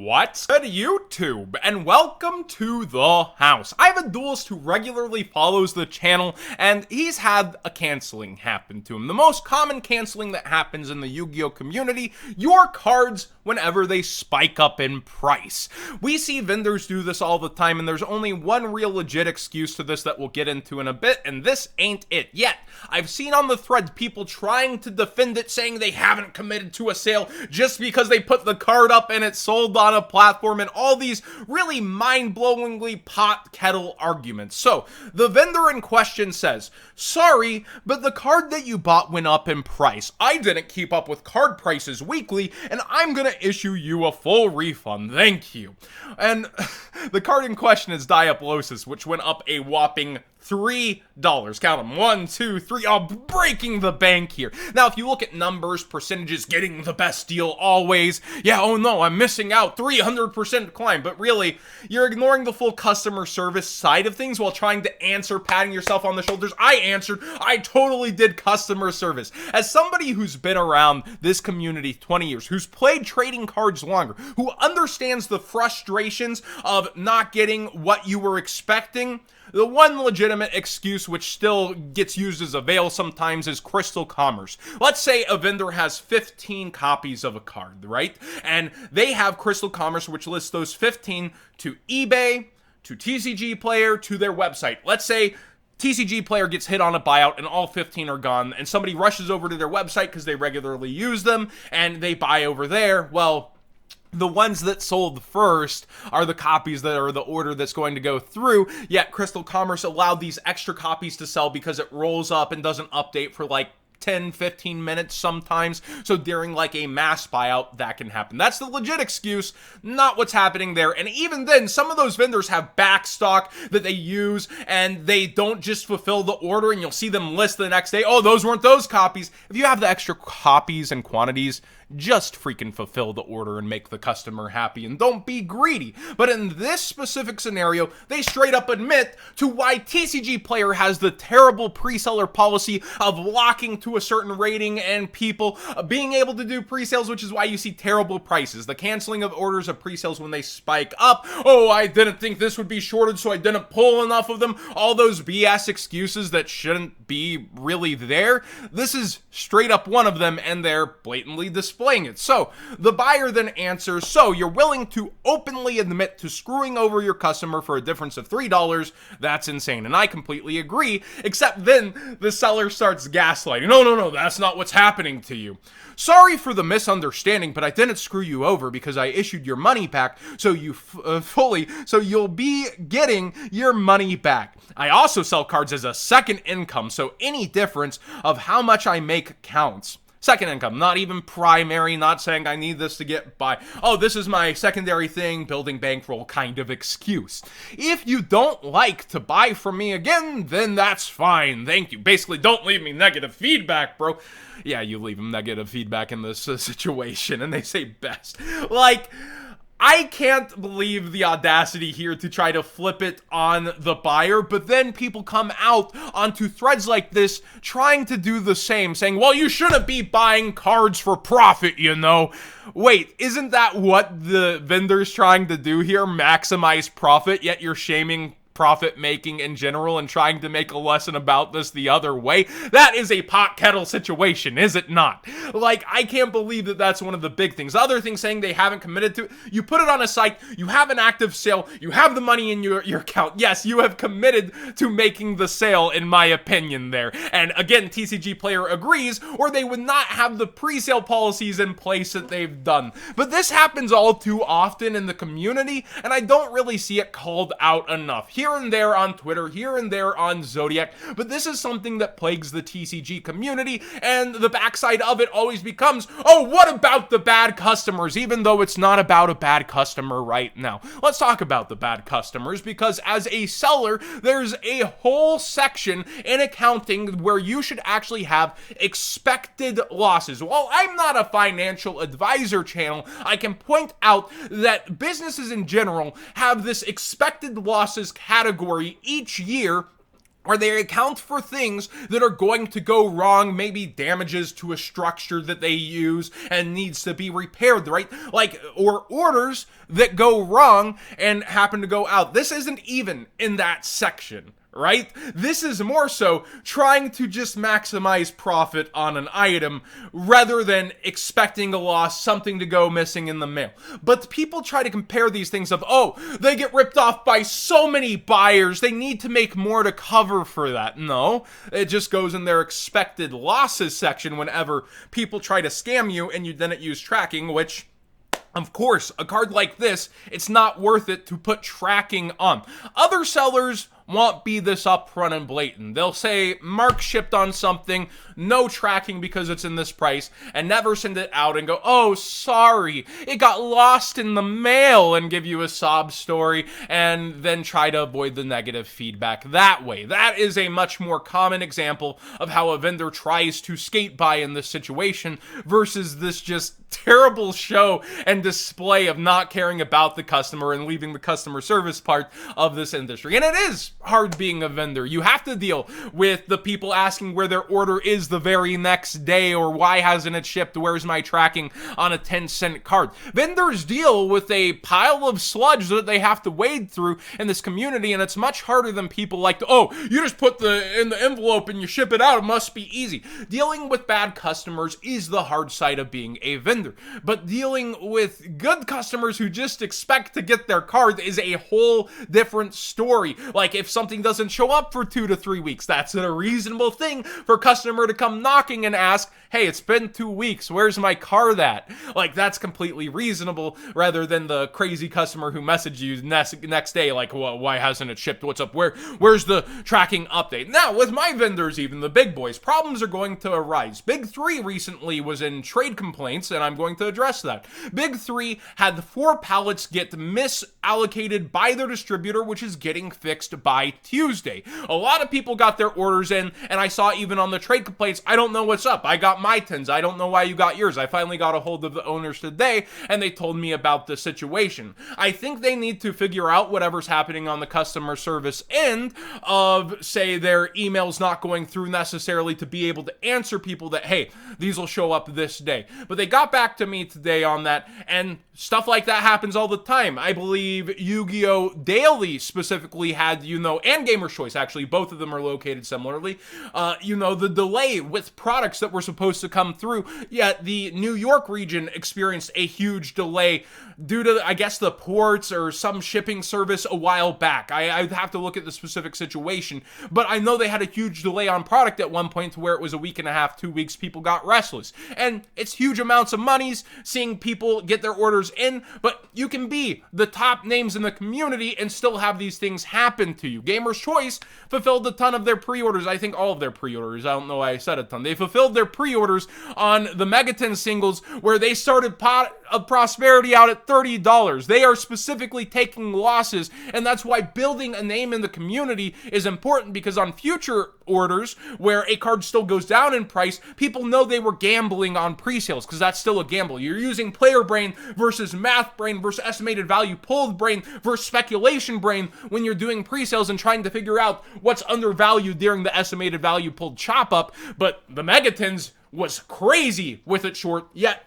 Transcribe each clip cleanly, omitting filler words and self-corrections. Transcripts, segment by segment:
What's good, YouTube, and welcome to the house. I have a duelist who regularly follows the channel, and he's had a canceling happen to him. The most common canceling that happens in the Yu-Gi-Oh community, your cards whenever they spike up in price. We see vendors do this all the time, and there's only one real legit excuse to this that we'll get into in a bit, and this ain't it yet. I've seen on the threads people trying to defend it, saying they haven't committed to a sale just because they put the card up and it's sold on a platform, and all these really mind-blowingly pot kettle arguments. So the vendor in question says, sorry, but the card that you bought went up in price. I didn't keep up with card prices weekly, and I'm gonna issue you a full refund. Thank you. And the card in question is Diablosis, which went up a whopping $3. Count them. 1, 2, 3. Oh, breaking the bank here. Now, if you look at numbers, percentages, getting the best deal always. Yeah, oh no, I'm missing out. 300% climb. But really, you're ignoring the full customer service side of things while trying to answer, patting yourself on the shoulders. I answered. I totally did customer service. As somebody who's been around this community 20 years, who's played trading cards longer, who understands the frustrations of not getting what you were expecting, the one legitimate excuse which still gets used as a veil sometimes is crystal commerce. Let's say a vendor has 15 copies of a card, right? And they have crystal commerce which lists those 15 to eBay, to TCG Player, to their website. Let's say TCG Player gets hit on a buyout and all 15 are gone, and somebody rushes over to their website because they regularly use them and they buy over there. Well, the ones that sold first are the copies that are the order that's going to go through, yet Crystal Commerce allowed these extra copies to sell because it rolls up and doesn't update for like 10, 15 minutes sometimes. So during like a mass buyout, that can happen. That's the legit excuse, not what's happening there. And even then, some of those vendors have back stock that they use, and they don't just fulfill the order, and you'll see them list the next day, oh, those weren't those copies. If you have the extra copies and quantities, just freaking fulfill the order and make the customer happy, and don't be greedy. But in this specific scenario, they straight up admit to why TCG Player has the terrible pre-seller policy of locking to a certain rating and people being able to do pre-sales, which is why you see terrible prices. The canceling of orders of pre-sales when they spike up. Oh, I didn't think this would be shorted, so I didn't pull enough of them. All those BS excuses that shouldn't be really there. This is straight up one of them, and they're blatantly displaying it. So the buyer then answers, so you're willing to openly admit to screwing over your customer for a difference of $3? That's insane. And I completely agree, except then the seller starts gaslighting. No, that's not what's happening to you. Sorry for the misunderstanding, but I didn't screw you over because I issued your money back, so you'll be getting your money back. I also sell cards as a second income, so any difference of how much I make counts. Second income, not even primary, not saying I need this to get by. Oh, this is my secondary thing, building bankroll kind of excuse. If you don't like to buy from me again, then that's fine. Thank you. Basically, don't leave me negative feedback, bro. Yeah, you leave them negative feedback in this situation, and they say best. Like, I can't believe the audacity here to try to flip it on the buyer, but then people come out onto threads like this trying to do the same, saying, well, you shouldn't be buying cards for profit, you know. Wait, isn't that what the vendor's trying to do here? Maximize profit, yet you're shaming profit making in general and trying to make a lesson about this the other way? That is a pot kettle situation, is it not? Like, I can't believe that that's one of the big things. Other things saying they haven't committed to, you put it on a site, you have an active sale, you have the money in your account. Yes, you have committed to making the sale, in my opinion there. And again, TCG Player agrees, or they would not have the pre-sale policies in place that they've done. But this happens all too often in the community, and I don't really see it called out enough. Here and there on Twitter, here and there on Zodiac, but this is something that plagues the TCG community, and the backside of it always becomes, oh, what about the bad customers, even though it's not about a bad customer right now. Let's talk about the bad customers, because as a seller, there's a whole section in accounting where you should actually have expected losses. While I'm not a financial advisor channel, I can point out that businesses in general have this expected losses category each year where they account for things that are going to go wrong, maybe damages to a structure that they use and needs to be repaired, right? Like, or orders that go wrong and happen to go out. This isn't even in that section, right? This is more so trying to just maximize profit on an item rather than expecting a loss, something to go missing in the mail. But people try to compare these things of, oh, they get ripped off by so many buyers, they need to make more to cover for that. No, it just goes in their expected losses section whenever people try to scam you and you didn't use tracking, which, of course, a card like this, it's not worth it to put tracking on. Other sellers won't be this upfront and blatant. They'll say, mark shipped on something, no tracking because it's in this price, and never send it out and go, oh, sorry, it got lost in the mail, and give you a sob story, and then try to avoid the negative feedback that way. That is a much more common example of how a vendor tries to skate by in this situation versus this just terrible show and display of not caring about the customer and leaving the customer service part of this industry. And it is hard being a vendor. You have to deal with the people asking where their order is the very next day, or why hasn't it shipped, where's my tracking on a 10-cent card. Vendors deal with a pile of sludge that they have to wade through in this community, and it's much harder than people like to, oh, you just put in the envelope and you ship it out, it must be easy. Dealing with bad customers is the hard side of being a vendor, but dealing with good customers who just expect to get their card is a whole different story. Like, if something doesn't show up for 2 to 3 weeks, that's a reasonable thing for a customer to come knocking and ask, hey, it's been 2 weeks, where's my card at? Like, that's completely reasonable, rather than the crazy customer who messaged you next day, like, well, why hasn't it shipped? What's up? Where's the tracking update? Now, with my vendors, even the big boys, problems are going to arise. Big 3 recently was in trade complaints, and I'm going to address that. Big 3 had 4 pallets get misallocated by their distributor, which is getting fixed by Tuesday. A lot of people got their orders in, and I saw even on the trade complaints, I don't know what's up. I got my 10s. I don't know why you got yours. I finally got a hold of the owners today, and they told me about the situation. I think they need to figure out whatever's happening on the customer service end of, say, their emails not going through necessarily to be able to answer people that, hey, these will show up this day. But they got back to me today on that, and stuff like that happens all the time. I believe Yu-Gi-Oh! Daily specifically had, and Gamer's Choice, actually, both of them are located similarly, the delay with products that were supposed to come through, yet the New York region experienced a huge delay due to, I guess, the ports or some shipping service a while back. I'd have to look at the specific situation, but I know they had a huge delay on product at one point to where it was a week and a half, 2 weeks, people got restless. And it's huge amounts of monies seeing people get their orders in, but you can be the top names in the community and still have these things happen to you. Gamer's Choice fulfilled a ton of their pre-orders. I think all of their pre-orders. I don't know why I said a ton. They fulfilled their pre-orders on the Megaton singles where they started Pot of Prosperity out at $30. They are specifically taking losses, and that's why building a name in the community is important, because on future orders where a card still goes down in price, people know they were gambling on pre-sales, because that's still a gamble. You're using player brain versus math brain versus estimated value pulled brain versus speculation brain when you're doing pre-sales and trying to figure out what's undervalued during the estimated value pulled chop up. But the Megatons was crazy with it short, yet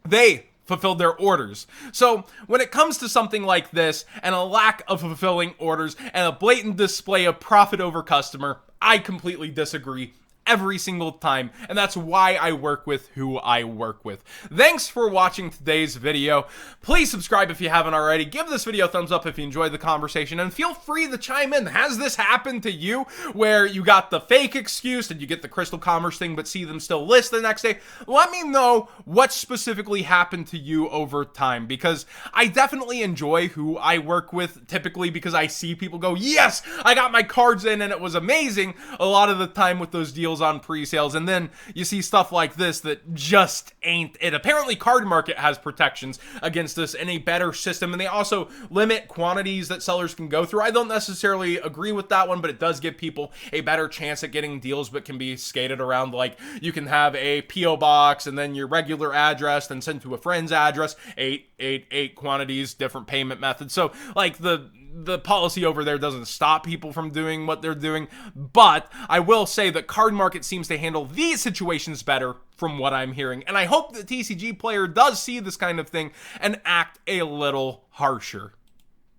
they fulfilled their orders. So when it comes to something like this and a lack of fulfilling orders and a blatant display of profit over customer, I completely disagree every single time, and that's why I work with who I work with. Thanks for watching today's video. Please subscribe if you haven't already. Give this video a thumbs up if you enjoyed the conversation, and feel free to chime in. Has this happened to you where you got the fake excuse and you get the Crystal Commerce thing but see them still list the next day? Let me know what specifically happened to you over time, because I definitely enjoy who I work with typically, because I see people go, yes, I got my cards in and it was amazing a lot of the time with those deals on pre-sales, and then you see stuff like this that just ain't it. Apparently Card Market has protections against this and a better system, and they also limit quantities that sellers can go through. I don't necessarily agree with that one, but it does give people a better chance at getting deals, but can be skated around. Like, you can have a PO box and then your regular address, then send to a friend's address, eight quantities, different payment methods. So like the the policy over there doesn't stop people from doing what they're doing, but I will say that Card Market seems to handle these situations better from what I'm hearing, and I hope the TCG player does see this kind of thing and act a little harsher.